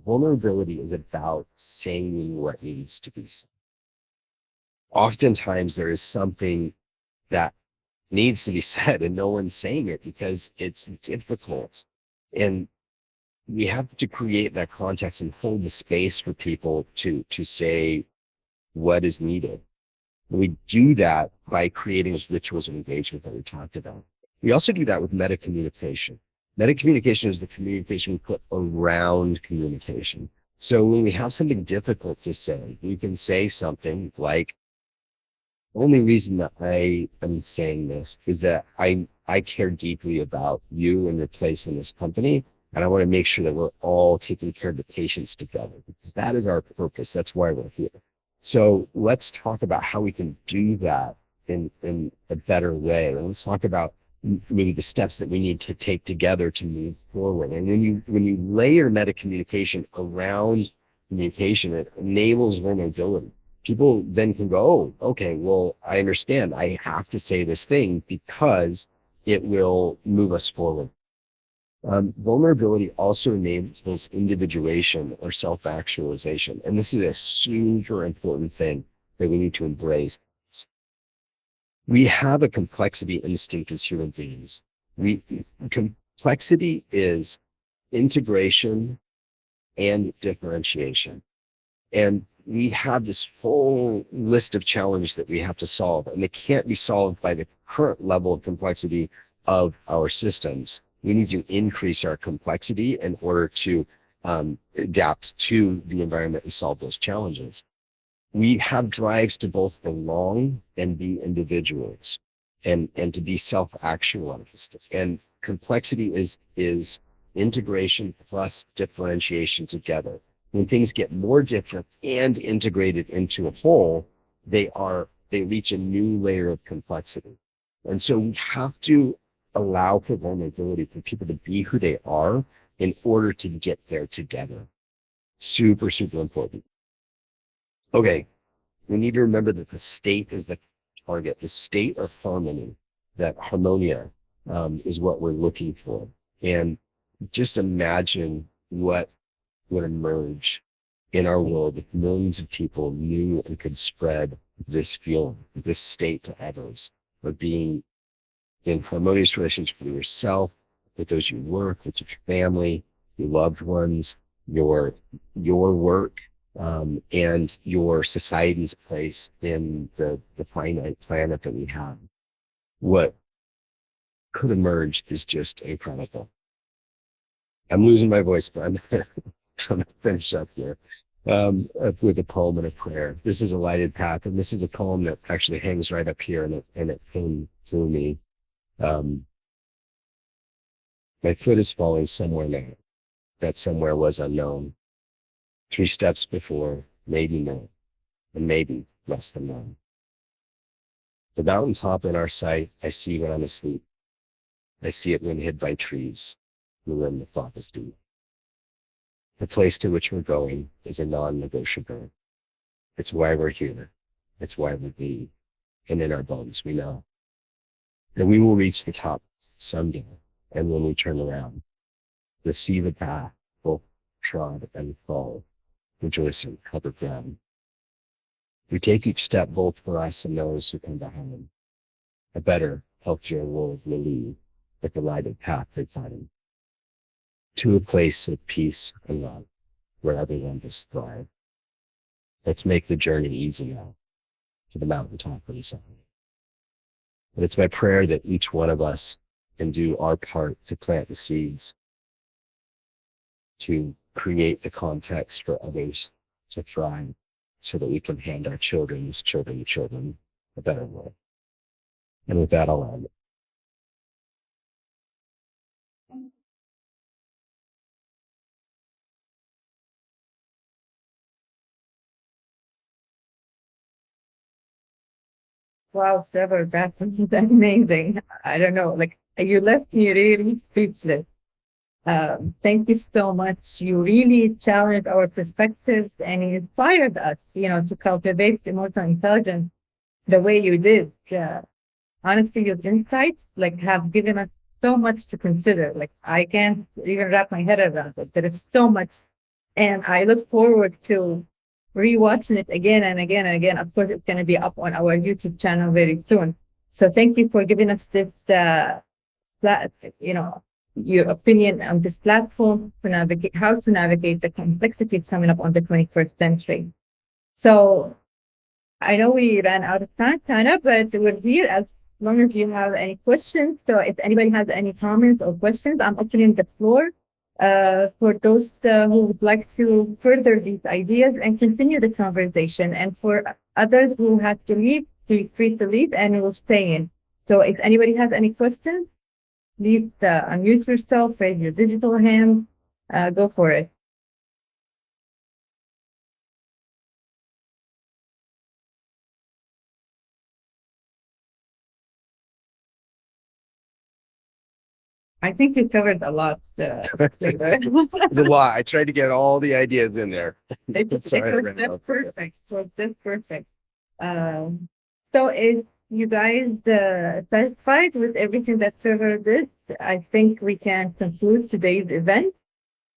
Vulnerability is about saying what needs to be said. Oftentimes there is something that needs to be said and no one's saying it because it's difficult. And we have to create that context and hold the space for people to say what is needed. We do that by creating those rituals of engagement that we talked about. We also do that with meta communication. Meta communication is the communication we put around communication. So when we have something difficult to say, we can say something like, the only reason that I am saying this is that I care deeply about you and your place in this company. And I want to make sure that we're all taking care of the patients together because that is our purpose. That's why we're here. So let's talk about how we can do that in a better way. And let's talk about maybe the steps that we need to take together to move forward. And when you layer meta communication around communication, it enables vulnerability. People then can go, oh, okay, well, I understand. I have to say this thing because it will move us forward. Vulnerability also enables individuation or self-actualization. And this is a super important thing that we need to embrace. We have a complexity instinct as human beings. Complexity is integration and differentiation. And we have this whole list of challenges that we have to solve, and they can't be solved by the current level of complexity of our systems. We need to increase our complexity in order to adapt to the environment and solve those challenges. We have drives to both belong and be individuals and to be self-actualized. And complexity is integration plus differentiation together. When things get more different and integrated into a whole, they reach a new layer of complexity. And so we have to allow for vulnerability for people to be who they are in order to get there together. Super, super important. Okay, we need to remember that the state is the target, the state of harmony, that harmonia is what we're looking for. And just imagine what would emerge in our world if millions of people knew and could spread this feeling, this state to others, of being in harmonious relationship with yourself, with those you work, with your family, your loved ones, your work, and your society's place in the finite planet that we have. What could emerge is just incredible. I'm losing my voice, but I'm going to finish up here with a poem and a prayer. This is A Lighted Path, and this is a poem that actually hangs right up here, and it came through me. My foot is falling somewhere now. That somewhere was unknown. 3 steps before, maybe more, and maybe less than 1. The mountaintop in our sight, I see when I'm asleep. I see it when hid by trees, wherein the thought is deep. The place to which we're going is a non-negotiable. It's why we're here. It's why we bleed. And in our bones, we know that we will reach the top someday. And when we turn around, we'll see the path, both trod and fall, rejoicing, covered ground. We take each step both for us and those who come behind. A better, healthier world will lead, like a lighted path they find, to a place of peace and love, where everyone just thrive. Let's make the journey easy now, to the mountaintop and sun. But it's my prayer that each one of us can do our part to plant the seeds, to create the context for others to thrive, so that we can hand our children's children a better world. And with that, I'll end. Wow, Trevor, that's amazing. I don't know, like you left me really speechless. Thank you so much. You really challenged our perspectives and you inspired us, to cultivate emotional intelligence the way you did. Honestly, your insights have given us so much to consider. Like I can't even wrap my head around it. There is so much, and I look forward to rewatching it again and again and again. Of course, it's going to be up on our YouTube channel very soon. So thank you for giving us this, plat- you know, your opinion on this platform to navigate how to navigate the complexities coming up on the 21st century. So I know we ran out of time, kind of, but we're here as long as you have any questions. So if anybody has any comments or questions, I'm opening the floor for those who would like to further these ideas and continue the conversation. And for others who have to leave, feel free to leave and we'll stay in. So if anybody has any questions, please unmute yourself, raise your digital hand, go for it. I think you covered a lot. It's a lot. I tried to get all the ideas in there. Sorry, I ran That's out. perfect. Was this perfect? So is you guys satisfied with everything that Trevor did? I think we can conclude today's event.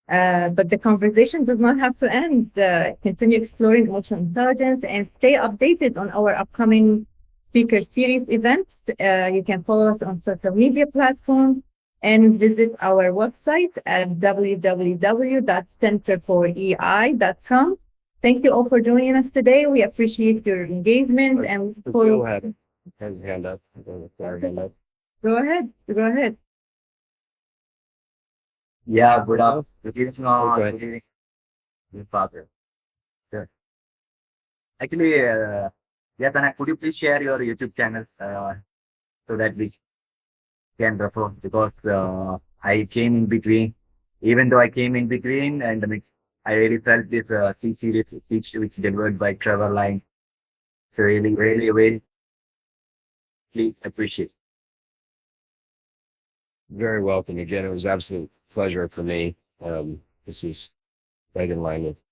But the conversation does not have to end. Continue exploring emotional intelligence and stay updated on our upcoming speaker series events. You can follow us on social media platforms and visit our website at www.centerforei.com. Thank you all for joining us today. We appreciate your engagement and Go ahead. Has his hand up. Hand up. Go ahead. Go ahead. Yeah, good afternoon. Good ahead. evening, Father. Sure. Actually, yeah, Tana, could you please share your YouTube channel so that we can refer? Because I came in between, even though I came in between, and I really felt this series speech which delivered by Trevor Line. So really, really, really, please appreciate. Very welcome. Again, it was absolute pleasure for me. This is right in line with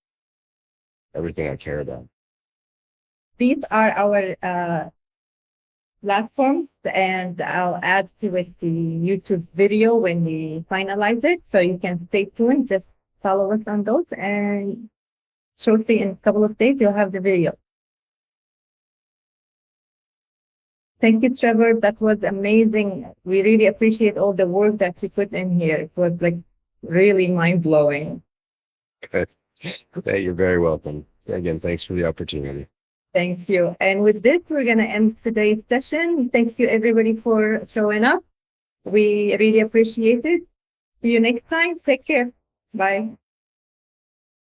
everything I care about. These are our platforms, and I'll add to it the YouTube video when we finalize it. So you can stay tuned, just follow us on those, and shortly in a couple of days, you'll have the video. Thank you, Trevor. That was amazing. We really appreciate all the work that you put in here. It was really mind-blowing. Okay. You're very welcome. Again, thanks for the opportunity. Thank you. And with this, we're going to end today's session. Thank you, everybody, for showing up. We really appreciate it. See you next time. Take care. Bye.